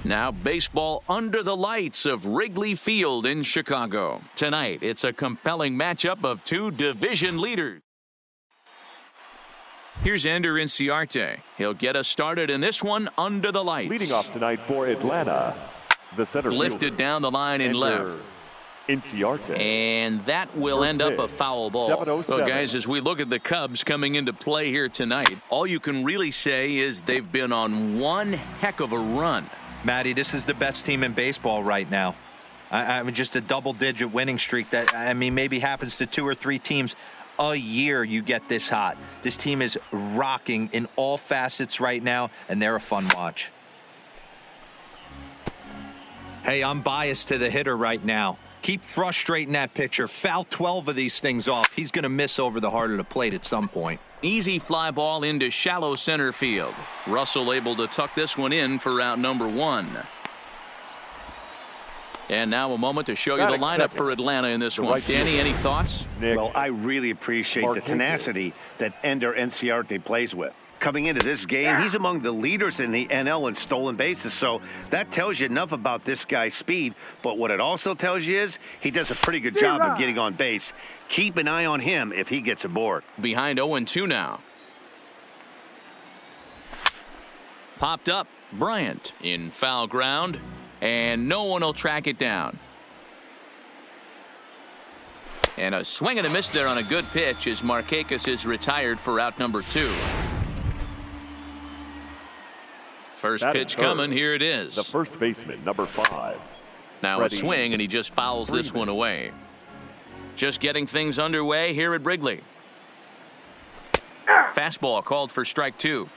Now baseball under the lights of Wrigley Field in Chicago. Tonight, it's a compelling matchup of two division leaders. Here's Ender Inciarte. He'll get us started in this one under the lights. Leading off tonight for Atlanta, the center lifted fielder, down the line in left. Inciarte. And that will end up a foul ball. Well, guys, as we look at the Cubs coming into play here tonight, all you can really say is they've been on one heck of a run. Matty, this is the best team in baseball right now. I mean, just a double-digit winning streak that, I mean, maybe happens to 2 or 3 teams a year. You get this hot. This team is rocking in all facets right now, and they're a fun watch. Hey, I'm biased to the hitter right now. Keep frustrating that pitcher. Foul 12 of these things off. He's going to miss over the heart of the plate at some point. Easy fly ball into shallow center field. Russell able to tuck this one in for out number 1. And now a moment to show you the lineup for Atlanta in this one. Danny, any thoughts? Well, I really appreciate the tenacity that Ender Inciarte plays with. Coming into this game, he's among the leaders in the NL in stolen bases, so that tells you enough about this guy's speed. But what it also tells you is he does a pretty good job of getting on base. Keep an eye on him if he gets aboard. Behind 0-2 now. Popped up. Bryant in foul ground, and no one will track it down. And a swing and a miss there on a good pitch as Markakis is retired for out number 2. First pitch coming. Here it is. The first baseman, number 5. Now a swing, and he just fouls this one away. Just getting things underway here at Wrigley. Fastball called for strike 2.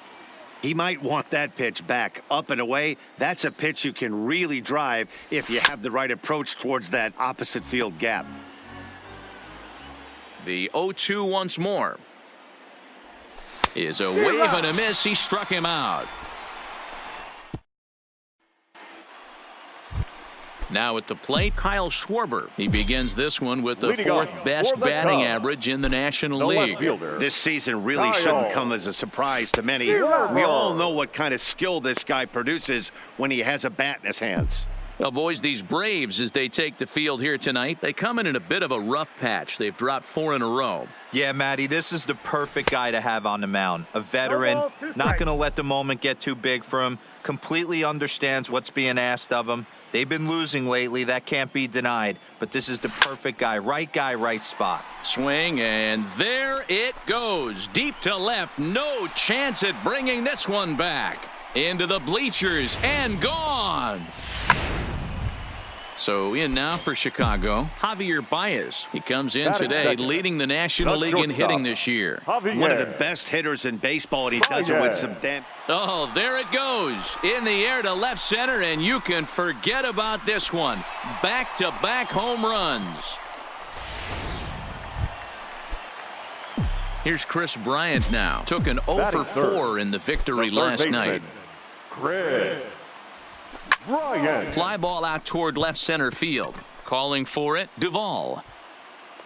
He might want that pitch back up and away. That's a pitch you can really drive if you have the right approach towards that opposite field gap. The 0-2 once more. Is a wave and a miss. He struck him out. Now at the plate, Kyle Schwarber. He begins this one with the 4th best batting average in the National League. This season really shouldn't come as a surprise to many. We all know what kind of skill this guy produces when he has a bat in his hands. Well, boys, these Braves, as they take the field here tonight, they come in a bit of a rough patch. They've dropped 4 in a row. Yeah, Matty, this is the perfect guy to have on the mound. A veteran, not going to let the moment get too big for him, completely understands what's being asked of him. They've been losing lately. That can't be denied. But this is the perfect guy, right spot. Swing, and there it goes. Deep to left. No chance at bringing this one back. Into the bleachers and gone. So in now for Chicago, Javier Baez. He comes in today leading the National League in hitting this year. One of the best hitters in baseball, and he does it with some damn... Oh, there it goes. In the air to left center, and you can forget about this one. Back-to-back home runs. Here's Chris Bryant now. Took an 0 for 4 in the victory last night. Chris Bryant. Fly ball out toward left center field. Calling for it, Duvall.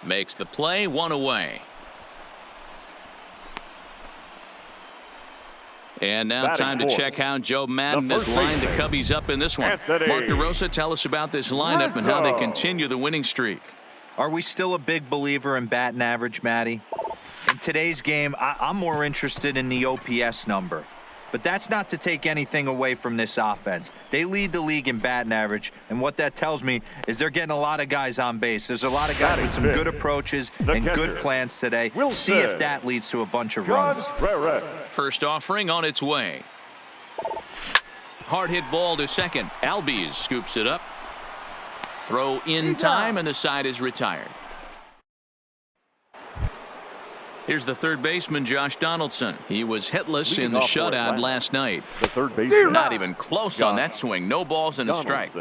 Makes the play, 1 away. And now time to check how Joe Madden has lined the Cubbies up in this one. Mark DeRosa, tell us about this lineup and how they continue the winning streak. Are we still a big believer in batting average, Matty? In today's game, I'm more interested in the OPS number. But that's not to take anything away from this offense. They lead the league in batting average, and what that tells me is they're getting a lot of guys on base. There's a lot of guys with some good approaches and good plans today. We'll see if that leads to a bunch of runs. First offering on its way. Hard hit ball to second. Albies scoops it up. Throw in time, and the side is retired. Here's the third baseman, Josh Donaldson. He was hitless in the shutout last night. The third baseman. Not even close on that swing. No balls and a strike.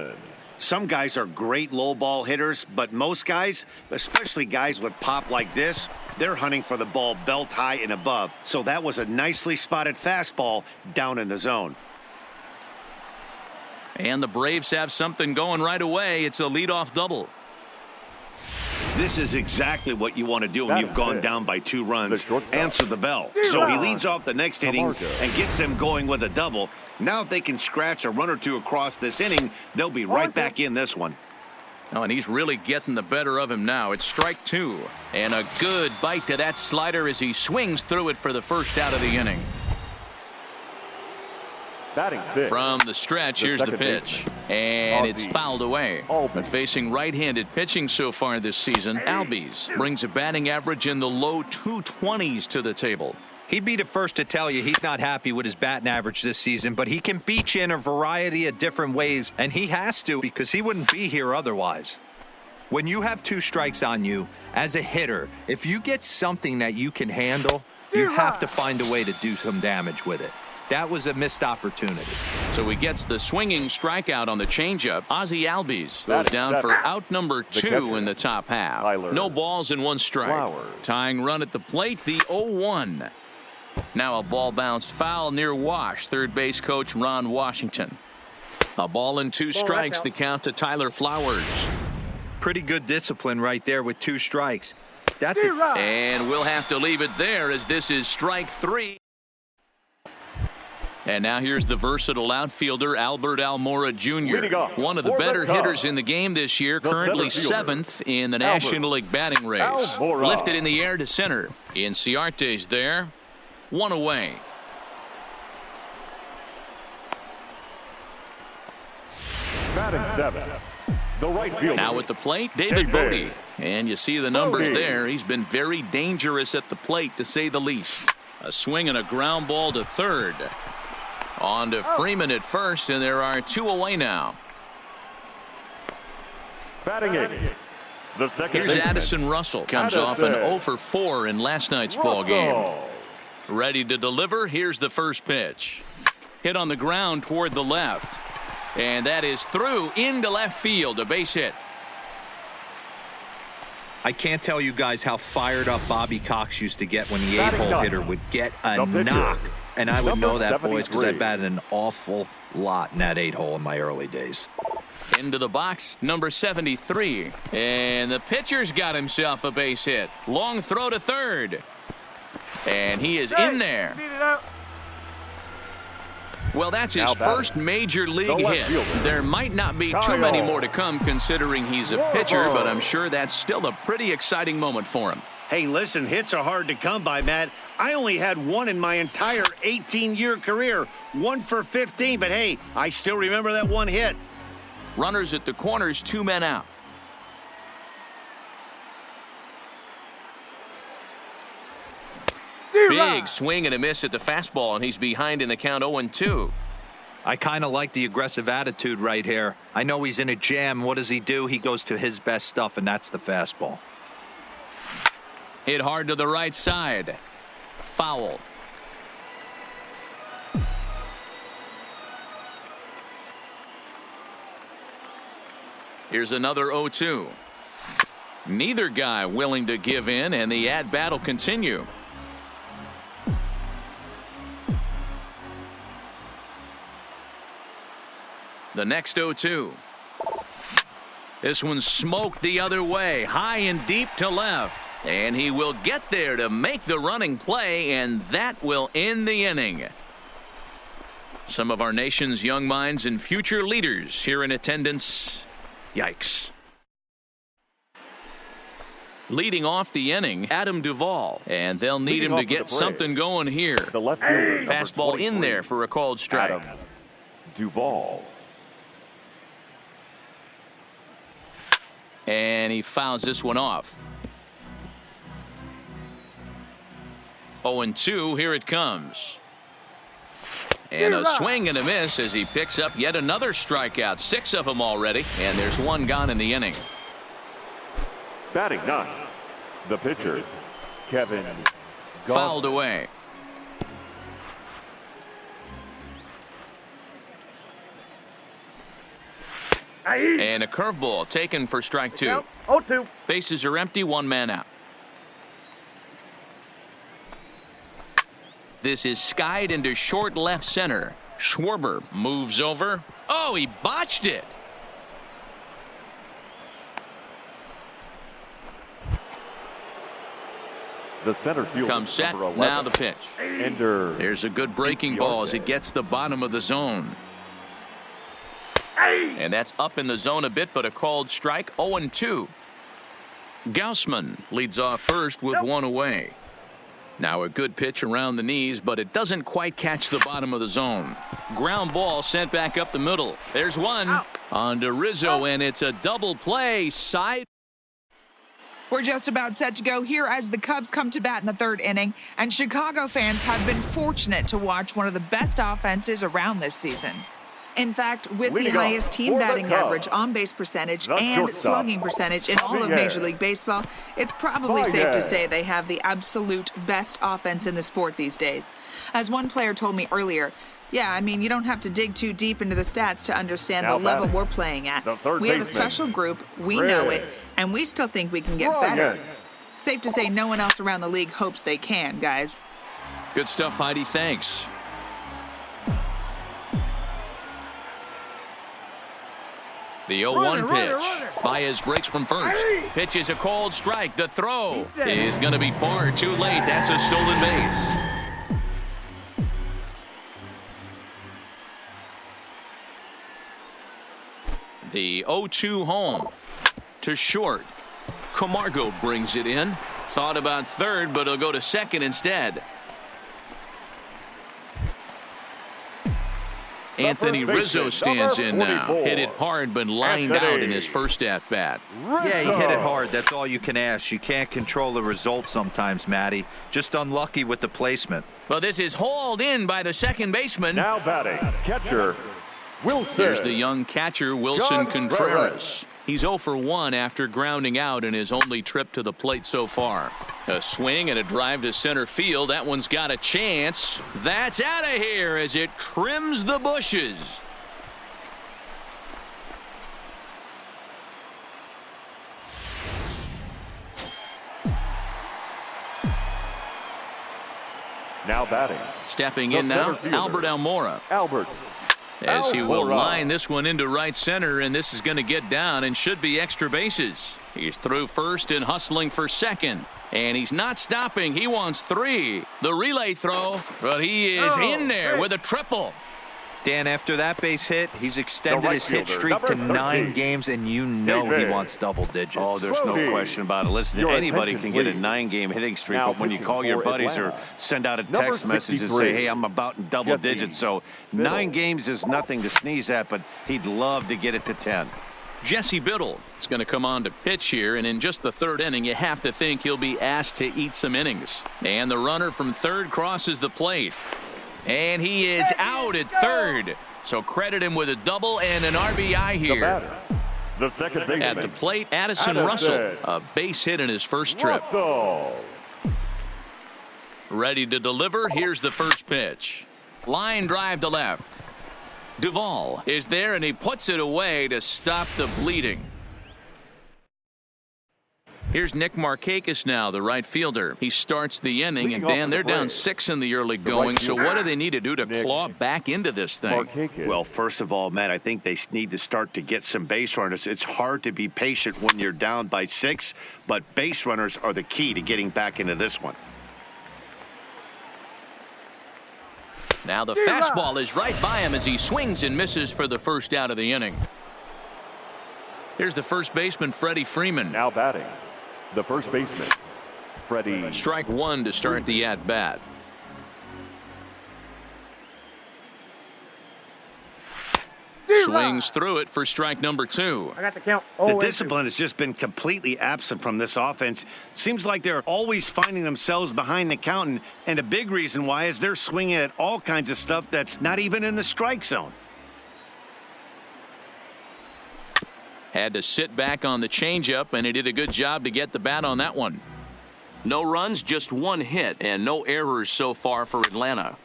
Some guys are great low ball hitters, but most guys, especially guys with pop like this, they're hunting for the ball belt high and above. So that was a nicely spotted fastball down in the zone. And the Braves have something going right away. It's a leadoff double. This is exactly what you want to do when you've gone down by 2 runs. Answer the bell. So he leads off the next inning and gets them going with a double. Now if they can scratch a run or two across this inning, they'll be right back in this one. Oh, and he's really getting the better of him now. It's strike 2. And a good bite to that slider as he swings through it for the first out of the inning. Batting 6. From the stretch, here's the pitch. And it's fouled away. But facing right-handed pitching so far this season, Albies brings a batting average in the low 220s to the table. He'd be the first to tell you he's not happy with his batting average this season, but he can beat you in a variety of different ways, and he has to because he wouldn't be here otherwise. When you have 2 strikes on you, as a hitter, if you get something that you can handle, you have to find a way to do some damage with it. That was a missed opportunity. So he gets the swinging strikeout on the changeup. Ozzie Albies goes down for out number 2 in the top half. No balls and 1 strike. Tying run at the plate, the 0-1. Now a ball bounced foul near Wash. Third base coach Ron Washington. A ball and 2 strikes, the count to Tyler Flowers. Pretty good discipline right there with 2 strikes. That's it. And we'll have to leave it there as this is strike 3. And now here's the versatile outfielder Albert Almora Jr. One of the better hitters in the game this year, currently 7th in the National League batting race. Lifted in the air to center. Inciarte's there. 1 away. Batting 7. The right fielder. Now at the plate, David Bodie. And you see the numbers there. He's been very dangerous at the plate, to say the least. A swing and a ground ball to third. On to Freeman at first, and there are 2 away now. Batting 8. The second Here's baseman. Addison Russell. Comes off an 0 for 4 in last night's ball game. Ready to deliver. Here's the first pitch. Hit on the ground toward the left. And that is through into left field. A base hit. I can't tell you guys how fired up Bobby Cox used to get when the 8-hole hitter would get a knock. And I would know that, boys, because I batted an awful lot in that 8-hole in my early days. Into the box, number 73. And the pitcher's got himself a base hit. Long throw to third. And he is in there. Well, that's his first major league hit. There might not be too many more to come considering he's a pitcher, but I'm sure that's still a pretty exciting moment for him. Hey, listen, hits are hard to come by, Matt. I only had 1 in my entire 18-year career. 1 for 15, but hey, I still remember that 1 hit. Runners at the corners, 2 men out. Big swing and a miss at the fastball, and he's behind in the count 0-2. I kind of like the aggressive attitude right here. I know he's in a jam. What does he do? He goes to his best stuff, and that's the fastball. Hit hard to the right side. Foul. Here's another 0-2. Neither guy willing to give in, and the at-bat will continue. The next 0-2. This one smoked the other way, high and deep to left. And he will get there to make the running play, and that will end the inning. Some of our nation's young minds and future leaders here in attendance. Yikes. Leading off the inning, Adam Duvall. And they'll need him to get something going here. The left fielder, fastball in there for a called strike. Adam Duvall. And he fouls this one off. 0-2, here it comes. And a swing and a miss as he picks up yet another strikeout. 6 of them already, and there's 1 gone in the inning. Batting 9. The pitcher, Kevin Gausman. Fouled away. And a curveball taken for strike 2. 0-2. Bases are empty, 1 man out. This is skied into short left center. Schwarber moves over. Oh, he botched it. The center fielder, Comes set, number 11. now the pitch. Ender. There's a good breaking ball as it gets the bottom of the zone. And that's up in the zone a bit, but a called strike. 0-2. Gaussman leads off first with one away. Now a good pitch around the knees, but it doesn't quite catch the bottom of the zone. Ground ball sent back up the middle. There's one on to Rizzo, and it's a double play. Side. We're just about set to go here as the Cubs come to bat in the third inning, and Chicago fans have been fortunate to watch one of the best offenses around this season. In fact, with the highest team batting average, on-base percentage, and slugging percentage in all of Major League Baseball, it's probably safe to say they have the absolute best offense in the sport these days. As one player told me earlier, yeah, I mean, you don't have to dig too deep into the stats to understand the level we're playing at. We have a special group, we know it, and we still think we can get better. Safe to say no one else around the league hopes they can, guys. Good stuff, Heidi. Thanks. The 0-1 pitch. Baez breaks from first. Pitch is a called strike. The throw is going to be far too late. That's a stolen base. The 0-2 home to short. Camargo brings it in. Thought about third, but he'll go to second instead. Anthony Rizzo stands in now. Hit it hard, but lined out in his first at-bat. Yeah, he hit it hard. That's all you can ask. You can't control the result sometimes, Matty. Just unlucky with the placement. Well, this is hauled in by the second baseman. Now batting, catcher, Wilson. Here's the young catcher, Wilson Contreras. He's 0 for 1 after grounding out in his only trip to the plate so far. A swing and a drive to center field. That one's got a chance. That's out of here as it trims the bushes. Now batting. Stepping in now, Albert Almora. Albert. As he will line this one into right center, and this is going to get down and should be extra bases. He's through first and hustling for second. And he's not stopping. He wants 3. The relay throw, but he is in there with a triple. Dan, after that base hit, he's extended his hit streak to 9 games, and you know he wants double digits. Oh, there's no question about it. Listen, anybody can get a 9-game hitting streak, but when you call your buddies or send out a text message and say, hey, I'm about in double digits, so 9 games is nothing to sneeze at, but he'd love to get it to 10. Jesse Biddle is going to come on to pitch here, and in just the third inning, you have to think he'll be asked to eat some innings. And the runner from third crosses the plate. And he is out at third. So credit him with a double and an RBI here. The second baseman. At the plate, Addison Russell. A base hit in his first trip. Ready to deliver. Here's the first pitch. Line drive to left. Duvall is there, and he puts it away to stop the bleeding. Here's Nick Markakis now, the right fielder. He starts the inning, and Dan, they're down 6 in the early going. So what do they need to do to claw back into this thing? Well, first of all, Matt, I think they need to start to get some base runners. It's hard to be patient when you're down by 6, but base runners are the key to getting back into this one. Now the fastball is right by him as he swings and misses for the first out of the inning. Here's the first baseman, Freddie Freeman. Now batting, the first baseman, Freddie. Strike 1 to start the at-bat. Swings through it for strike number 2. I got the count. The discipline has just been completely absent from this offense. Seems like they're always finding themselves behind the count, and a big reason why is they're swinging at all kinds of stuff that's not even in the strike zone. Had to sit back on the changeup, and he did a good job to get the bat on that one. No runs, just 1 hit, and no errors so far for Atlanta.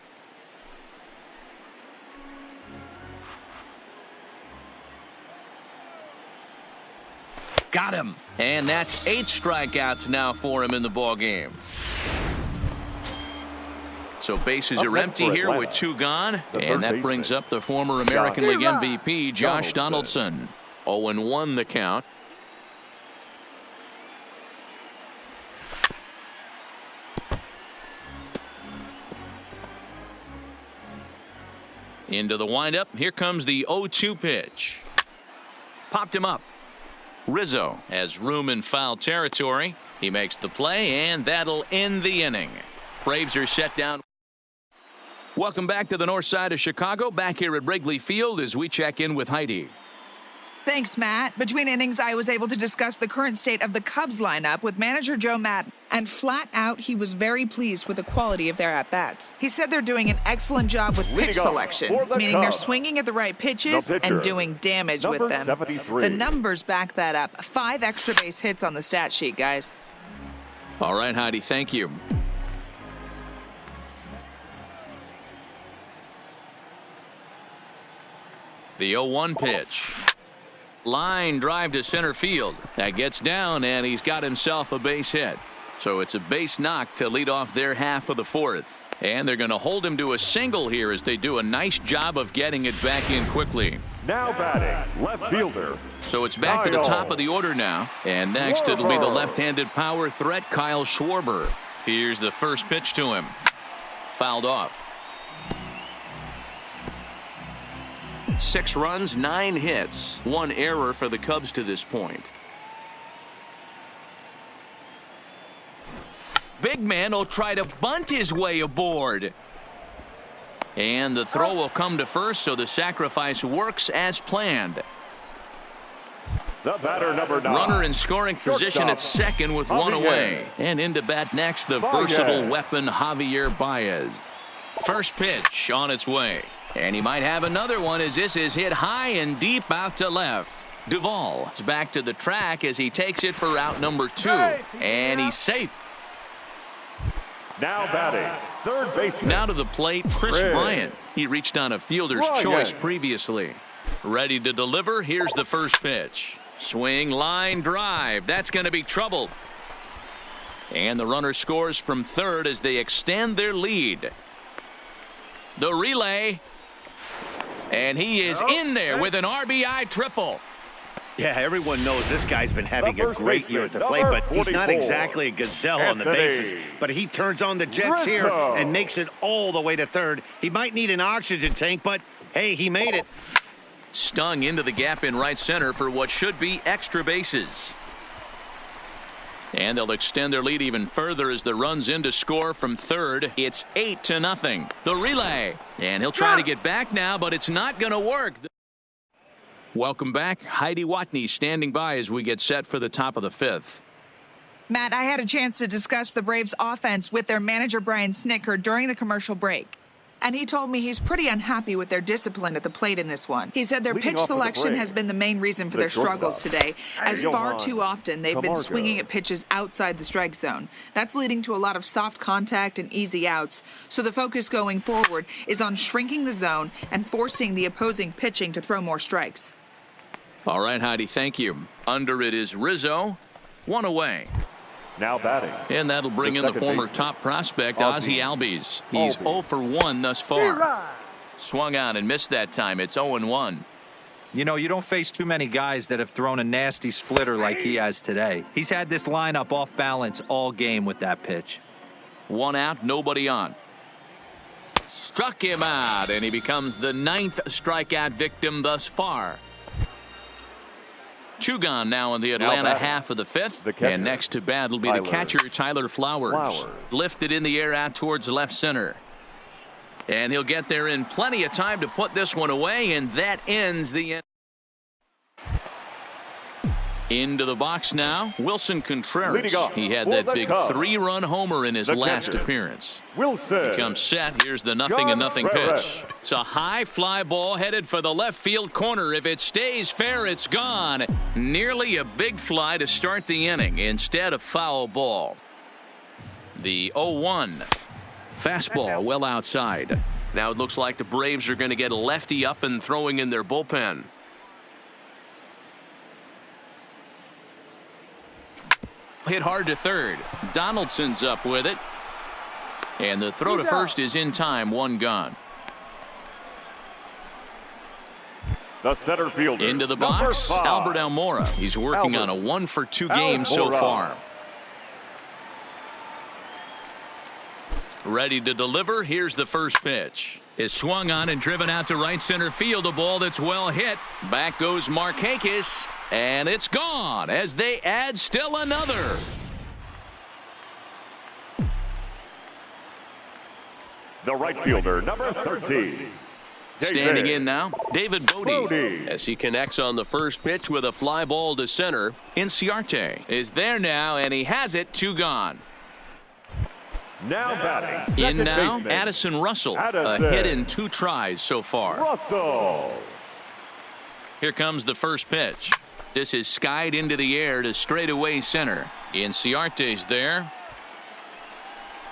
Got him. And that's 8 strikeouts now for him in the ball game. So bases are empty here with 2 gone. And that brings up the former American League MVP, Josh Donaldson. 0-1 the count. Into the windup. Here comes the 0-2 pitch. Popped him up. Rizzo has room in foul territory. He makes the play, and that'll end the inning. Braves are set down. Welcome back to the north side of Chicago. Back here at Wrigley Field as we check in with Heidi. Thanks, Matt. Between innings, I was able to discuss the current state of the Cubs lineup with manager Joe Maddon. And flat out, he was very pleased with the quality of their at-bats. He said they're doing an excellent job with pitch selection, meaning they're swinging at the right pitches and doing damage with them. 73. The numbers back that up. 5 extra base hits on the stat sheet, guys. All right, Heidi, thank you. The 0-1 pitch. Line drive to center field. That gets down, and he's got himself a base hit. So it's a base knock to lead off their half of the fourth. And they're going to hold him to a single here as they do a nice job of getting it back in quickly. Now batting, left fielder. So it's back to the top of the order now. And next it'll be the left-handed power threat, Kyle Schwarber. Here's the first pitch to him. Fouled off. 6 runs, 9 hits, 1 error for the Cubs to this point. Big man will try to bunt his way aboard. And the throw will come to first, so the sacrifice works as planned. The batter, number 9. Runner in scoring position at second with 1 away. And into bat next, the versatile weapon Javier Baez. First pitch on its way. And he might have another one as this is hit high and deep out to left. Duvall is back to the track as he takes it for out number 2. And he's safe. Now batting, third baseman. Now to the plate, Chris Bryant. He reached on a fielder's choice previously. Ready to deliver. Here's the first pitch. Swing, line, drive. That's going to be trouble. And the runner scores from third as they extend their lead. The relay. And he is in there with an RBI triple. Yeah, everyone knows this guy's been having a great year at the plate, but he's not exactly a gazelle on the bases. But he turns on the jets here and makes it all the way to third. He might need an oxygen tank, but hey, he made it. Stung into the gap in right center for what should be extra bases. And they'll extend their lead even further as the runs in to score from third. It's 8-0. The relay. And he'll try to get back now, but it's not going to work. Welcome back. Heidi Watney standing by as we get set for the top of the 5th. Matt, I had a chance to discuss the Braves offense with their manager Brian Snitker during the commercial break. And he told me he's pretty unhappy with their discipline at the plate in this one. He said their pitch selection has been the main reason for their struggles today, as far too often they've been swinging at pitches outside the strike zone. That's leading to a lot of soft contact and easy outs. So the focus going forward is on shrinking the zone and forcing the opposing pitching to throw more strikes. All right, Heidi, thank you. Under it is Rizzo. 1 away. Now batting. And that'll bring in the former top prospect, Ozzie Albies. He's 0 for 1 thus far. Swung on and missed that time. It's 0-1. You know, you don't face too many guys that have thrown a nasty splitter like he has today. He's had this lineup off balance all game with that pitch. 1 out, nobody on. Struck him out, and he becomes the 9th strikeout victim thus far. 2 gone now in the Atlanta half of the 5th. And next to bat will be the catcher, Tyler Flowers. Lifted in the air out towards left center. And he'll get there in plenty of time to put this one away, and that ends the end. Into the box now, Wilson Contreras. He had that big 3-run homer in his last appearance. Wilson. He comes set. Here's the 0-0 pitch. It's a high fly ball headed for the left field corner. If it stays fair, it's gone. Nearly a big fly to start the inning instead of foul ball. The 0-1. Fastball well outside. Now it looks like the Braves are going to get a lefty up and throwing in their bullpen. Hit hard to third. Donaldson's up with it. And the throw to first is in time. 1 gone. The center fielder. Into the box, Albert Almora. He's working on a 1-for-2 game so far. Ready to deliver. Here's the first pitch. is swung on and driven out to right center field. A ball that's well hit. Back goes Markakis, and it's gone as they add still another. The right fielder, number 13. Standing in now, David Bodie. As he connects on the first pitch with a fly ball to center. Inciarte is there now, and he has it. 2 gone. Now batting, In second now, baseman, Addison Russell. A Addison. hit in 2 tries so far. Russell. Here comes the first pitch. This is skied into the air to straightaway center. Inciarte's there.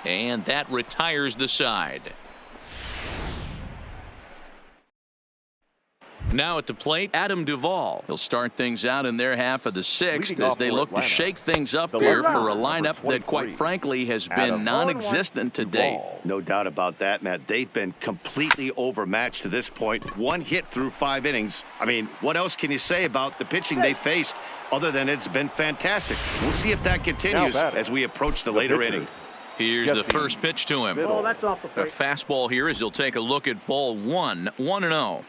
And that retires the side. Now at the plate, Adam Duvall. He'll start things out in their half of the 6th Leading as off they for look to Atlanta, shake things up the here left for a fielder, lineup number that, quite 23, frankly, has been Adam non-existent to date. Duvall. No doubt about that, Matt. They've been completely overmatched to this point. 1 hit through 5 innings. I mean, what else can you say about the pitching they faced other than it's been fantastic? We'll see if that continues as we approach the later pitcher. inning. Here's Jesse the first pitch to him. Middle. That's off the A plate. fastball here as he'll take a look at ball 1, 1-0.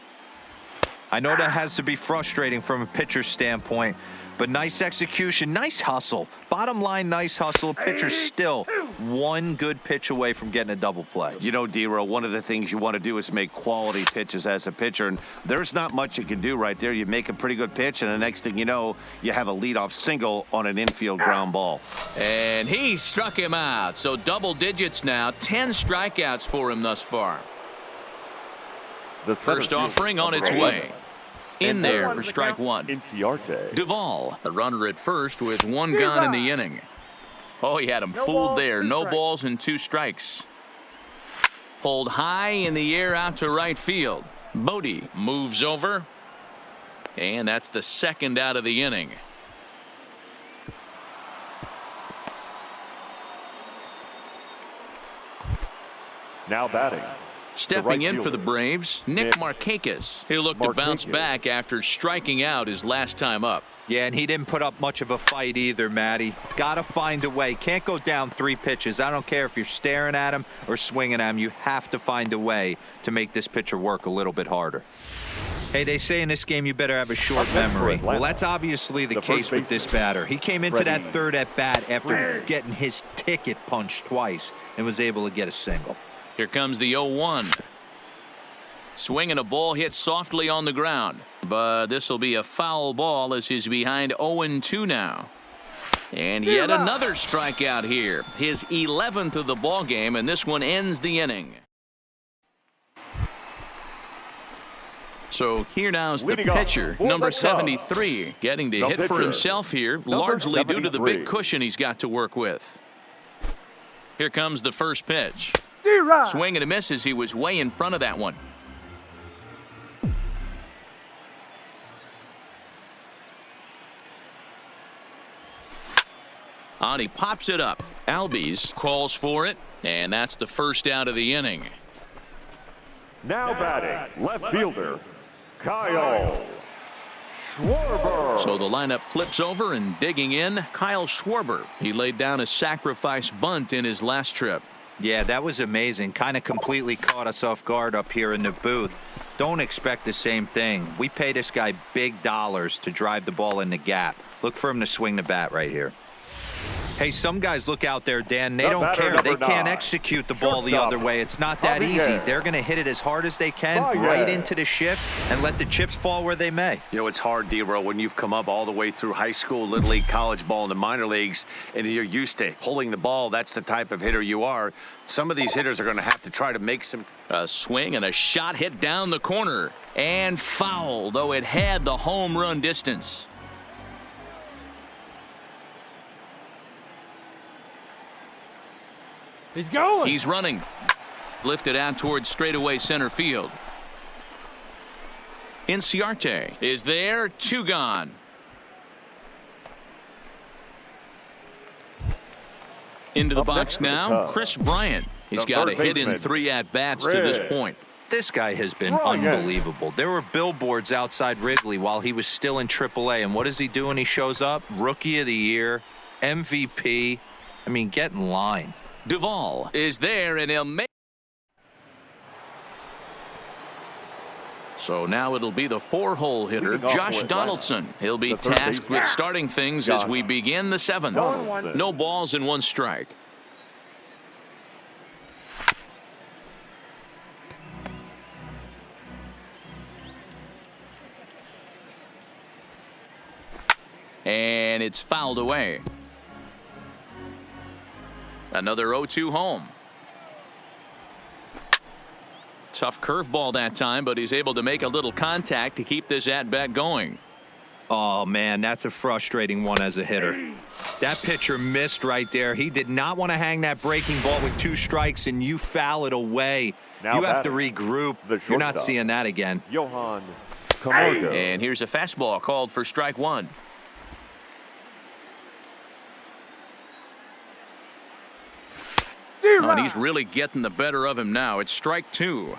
I know that has to be frustrating from a pitcher's standpoint, but nice execution, nice hustle. Bottom line, nice hustle. Pitcher's still 1 good pitch away from getting a double play. You know, D-Row, one of the things you want to do is make quality pitches as a pitcher, and there's not much you can do right there. You make a pretty good pitch, and the next thing you know, you have a leadoff single on an infield ground ball. And he struck him out. So double digits now. 10 strikeouts for him thus far. The First center offering field, on its number way. 11, In And there one for strike 1. Inciarte. Duvall, the runner at first with 1 gone in the inning. Oh, he had him No fooled balls, there. 2 No strikes. balls and 2 strikes. Pulled high in the air out to right field. Bodie moves over. And that's the 2nd out of the inning. Now batting, Stepping right in for the fielder, Braves, Nick Nick Markakis. He'll look to bounce Markakis. back after striking out his last time up. Yeah, and he didn't put up much of a fight either, Matty. Got to find a way. Can't go down 3 pitches. I don't care if you're staring at him or swinging at him. You have to find a way to make this pitcher work a little bit harder. Hey, they say in this game you better have a short Up next for memory. Atlanta, Well, that's obviously the the case first with this baseman, batter. He came into Freddie that 3rd at-bat after Freddie. getting his ticket punched twice and was able to get a single. Here comes the 0-1. Swinging a ball hit softly on the ground. But this will be a foul ball as he's behind 0-2 now. And yet another strikeout here. His 11th of the ball game, and this one ends the inning. So here now is the Leading off pitcher, for number the Cubs. 73, getting to The hit for pitcher, himself here, number largely due to the 73. big cushion he's got to work with. Here comes the first pitch. D-Rod. Swing and a miss as he was way in front of that one. On, he pops it up. Albies calls for it, and that's the first out of the inning. now batting, left fielder, Kyle Schwarber. So the lineup flips over, and digging in, Kyle Schwarber. He laid down a sacrifice bunt in his last trip. Yeah, that was amazing. Kind of completely caught us off guard up here in the booth. Don't expect the same thing. We pay this guy big dollars to drive the ball in the gap. Look for him to swing the bat right here. Hey, some guys look out there, Dan, they The don't batter, care. They number can't 9. execute the ball the Shortstop, other way. It's not that Javier. easy. They're going to hit it as hard as they can, Javier. right into the shift, and let the chips fall where they may. You know, it's hard, D-Row, when you've come up all the way through high school, little league, college ball, and the minor leagues, and you're used to pulling the ball. That's the type of hitter you are. Some of these hitters are going to have to try to make some. A swing and a shot hit down the corner. And foul, though it had the home run distance. He's going. He's running. Lifted out towards straightaway center field. Inciarte is there. 2 gone. Into the Up box next for the now, Cubs, Chris Bryant. He's the got a third hit in baseman, 3 at-bats to this Ray. point. This guy has been Bryant. unbelievable. There were billboards outside Wrigley while he was still in AAA, and what is he doing? He shows up, Rookie of the Year, MVP. I mean, get in line. Duvall is there, and he'll make. So now it'll be the 4-hole hitter, Josh Donaldson. He'll be tasked with starting things as we begin the 7th. No balls and 1 strike. And it's fouled away. Another 0-2 home. Tough curveball that time, but he's able to make a little contact to keep this at-bat going. Oh, man, that's a frustrating one as a hitter. That pitcher missed right there. He did not want to hang that breaking ball with 2 strikes, and you foul it away. Now you have to regroup. You're not seeing that again. Johan Camargo. And here's a fastball called for strike 1. Oh, and he's really getting the better of him now. It's strike 2.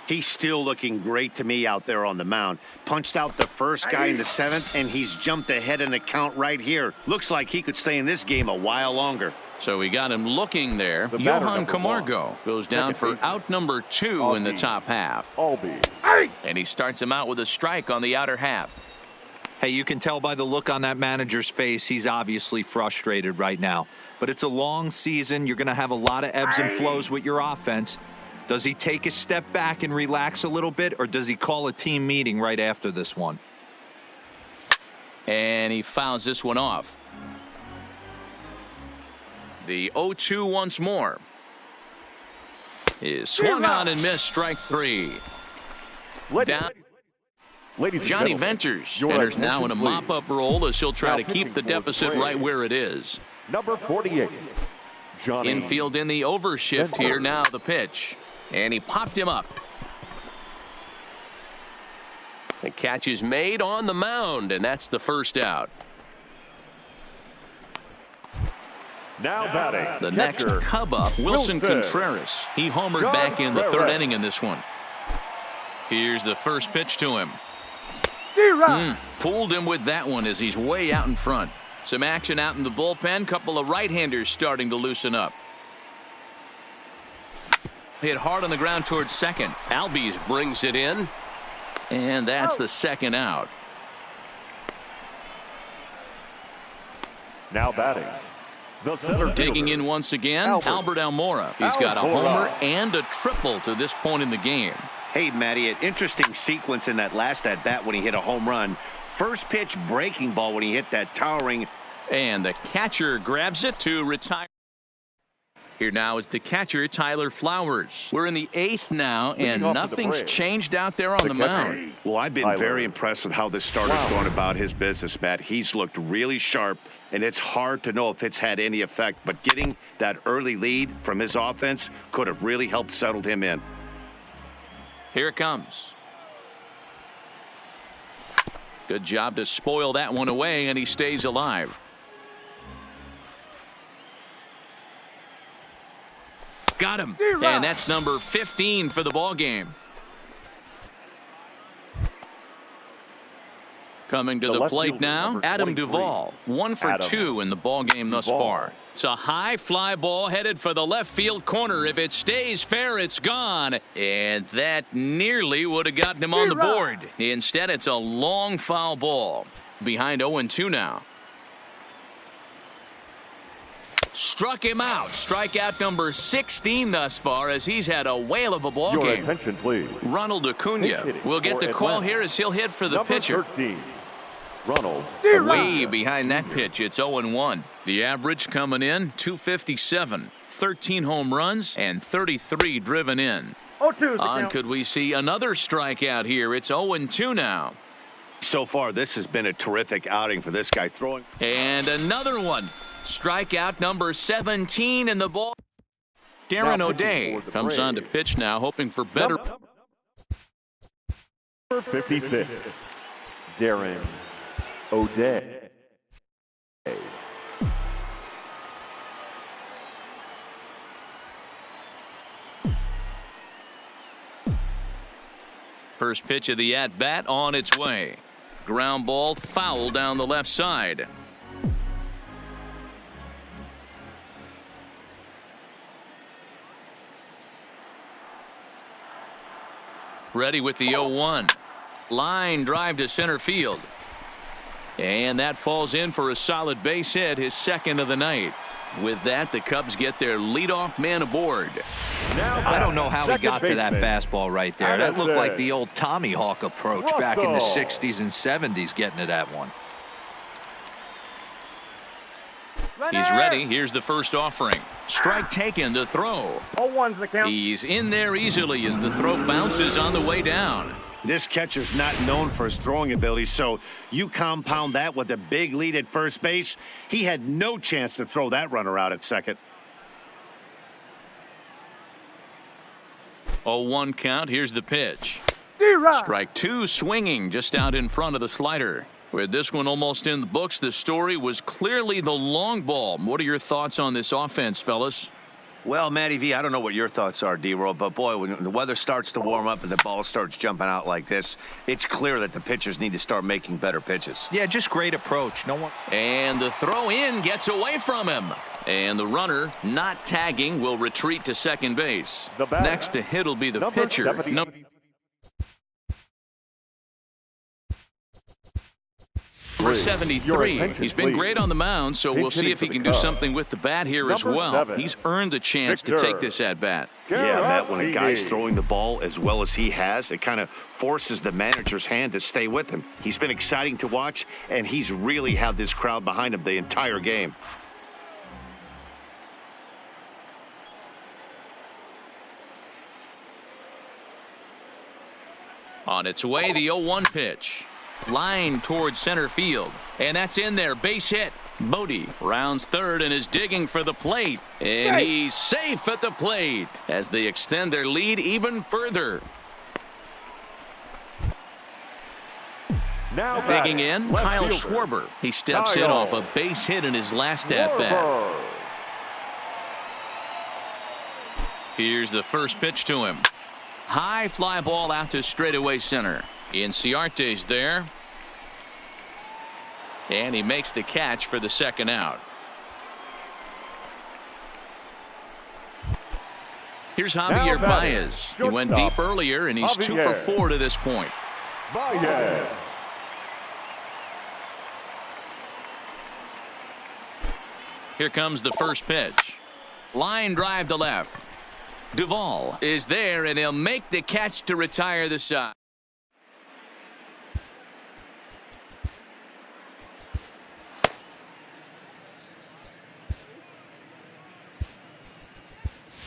He's still looking great to me out there on the mound. Punched out the first guy in the 7th, and he's jumped ahead in the count right here. Looks like he could stay in this game a while longer. So we got him looking there. Johan Camargo goes down for out number 2 in the top half. And he starts him out with a strike on the outer half. Hey, you can tell by the look on that manager's face, he's obviously frustrated right now. But it's a long season. You're going to have a lot of ebbs and flows with your offense. Does he take a step back and relax a little bit, or does he call a team meeting right after this one? And he fouls this one off. The 0-2 once more. Is swung on and missed, strike 3. Down. Johnny Venters enters now in a mop-up role as he'll try to keep the deficit right where it is. Number 48, Johnny. Infield in the overshift here. Now the pitch. And he popped him up. The catch is made on the mound, and that's the first out. Now batting. The next Cub up, Wilson Contreras. He homered back in the 3rd inning in this one. Here's the first pitch to him. Fooled him with that one as he's way out in front. Some action out in the bullpen. Couple of right-handers starting to loosen up. Hit hard on the ground towards second. Albies brings it in. And that's the 2nd out. Now batting. The center Digging fielder, in once again, Albert Almora. He's got a homer and a triple to this point in the game. Hey, Matty, an interesting sequence in that last at-bat when he hit a home run. First pitch breaking ball when he hit that towering. And the catcher grabs it to retire. Here now is the catcher, Tyler Flowers. We're in the 8th now, and nothing's changed out there on the mound. Well, I've been very impressed with how this starter's going about his business, Matt. He's looked really sharp, and it's hard to know if it's had any effect. But getting that early lead from his offense could have really helped settle him in. Here it comes. Good job to spoil that one away, and he stays alive. Got him. And that's number 15 for the ball game. Coming to the plate now, Adam Duvall. 1 for 2 in the ball game thus far. It's a high fly ball headed for the left field corner. If it stays fair, it's gone. And that nearly would have gotten him on the board. Instead, it's a long foul ball. Behind 0-2 now. Struck him out. Strikeout number 16 thus far as he's had a whale of a ball Your game. attention, please. Ronald Acuna will get the call here as he'll hit for the Number pitcher. 13, Ronald. Way behind that pitch. It's 0-1. The average coming in 257. 13 home runs and 33 driven in. On could we see another strikeout here? It's 0-2 now. So far, this has been a terrific outing for this guy throwing. And another one. Strikeout number 17 in the ball. Darren O'Day comes on to pitch now, hoping for better. Number 56, Darren O'Day. First pitch of the at-bat on its way. Ground ball foul down the left side. Ready with the 0-1. Line drive to center field. And that falls in for a solid base hit, his second of the night. With that, the Cubs get their leadoff man aboard. I don't know how he got to that fastball right there. That looked like the old Tommy Hawk approach back in the 60s and 70s getting to that one. He's ready. Here's the first offering. Strike taken, the throw. 0-1's the count. He's in there easily as the throw bounces on the way down. This catcher's not known for his throwing ability, so you compound that with a big lead at first base. He had no chance to throw that runner out at second. 0-1 count. Here's the pitch. Strike two, swinging just out in front of the slider. With this one almost in the books, the story was clearly the long ball. What are your thoughts on this offense, fellas? Well, Matty V, I don't know what your thoughts are, D-Roll, but boy, when the weather starts to warm up and the ball starts jumping out like this, it's clear that the pitchers need to start making better pitches. Yeah, just great approach. No one. And the throw in gets away from him. And the runner, not tagging, will retreat to second base. Next to hit will be the pitcher. Number 73. He's been great on the mound, so we'll see if he can do something with the bat here as well. He's earned a chance to take this at bat. Yeah, Matt, when a guy's throwing the ball as well as he has, it kind of forces the manager's hand to stay with him. He's been exciting to watch, and he's really had this crowd behind him the entire game. On its way, the 0-1 pitch. Line towards center field. And that's in there. Base hit. Bodie rounds third and is digging for the plate. And he's safe at the plate as they extend their lead even further. Now digging in, Kyle Schwarber. He steps in off a base hit in his last at-bat. Here's the first pitch to him. High fly ball out to straightaway center. Inciarte's there. And he makes the catch for the second out. Here's Javier Baez. He went deep earlier, and he's 2 for 4 to this point. Baez. Here comes the first pitch. Line drive to left. Duvall is there, and he'll make the catch to retire the side.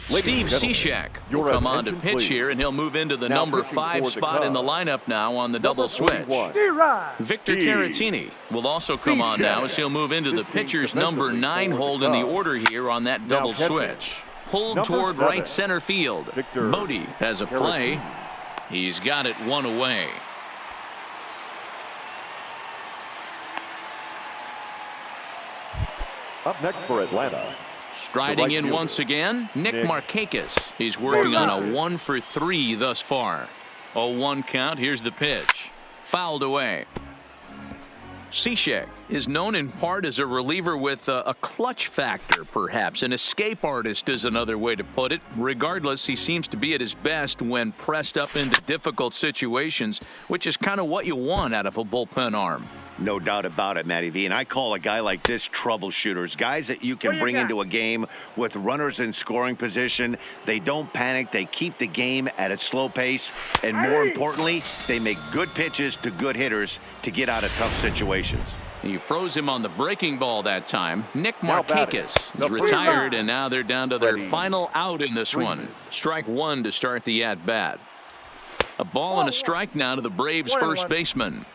Steve Cishek will come on to pitch here, and he'll move into the number 5 spot in the lineup now on the double switch. Victor Caratini will also come on now as he'll move into the pitcher's number 9 hold in the order here on that double switch. Pulled toward right center field. Bodie has a play. He's got it one away. Up next for Atlanta. Striding in once again, Nick Markakis. He's working on a 1 for 3 thus far. 0-1 count. Here's the pitch. Fouled away. Cishek is known in part as a reliever with a clutch factor, perhaps. An escape artist is another way to put it. Regardless, he seems to be at his best when pressed up into difficult situations, which is kind of what you want out of a bullpen arm. No doubt about it, Matty V. And I call a guy like this troubleshooters. Guys that you can bring into a game with runners in scoring position. They don't panic. They keep the game at a slow pace. And more importantly, they make good pitches to good hitters to get out of tough situations. He froze him on the breaking ball that time. Nick Markakis is retired, and now they're down to their final out in this one. Strike 1 to start the at-bat. A ball and a strike now to the Braves' first baseman.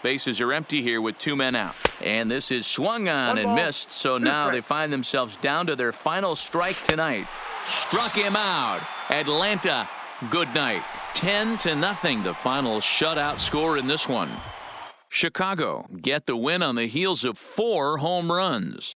Bases are empty here with 2 men out. And this is swung on and missed, so now they find themselves down to their final strike tonight. Struck him out. Atlanta, good night. 10-0, the final shutout score in this one. Chicago get the win on the heels of 4 home runs.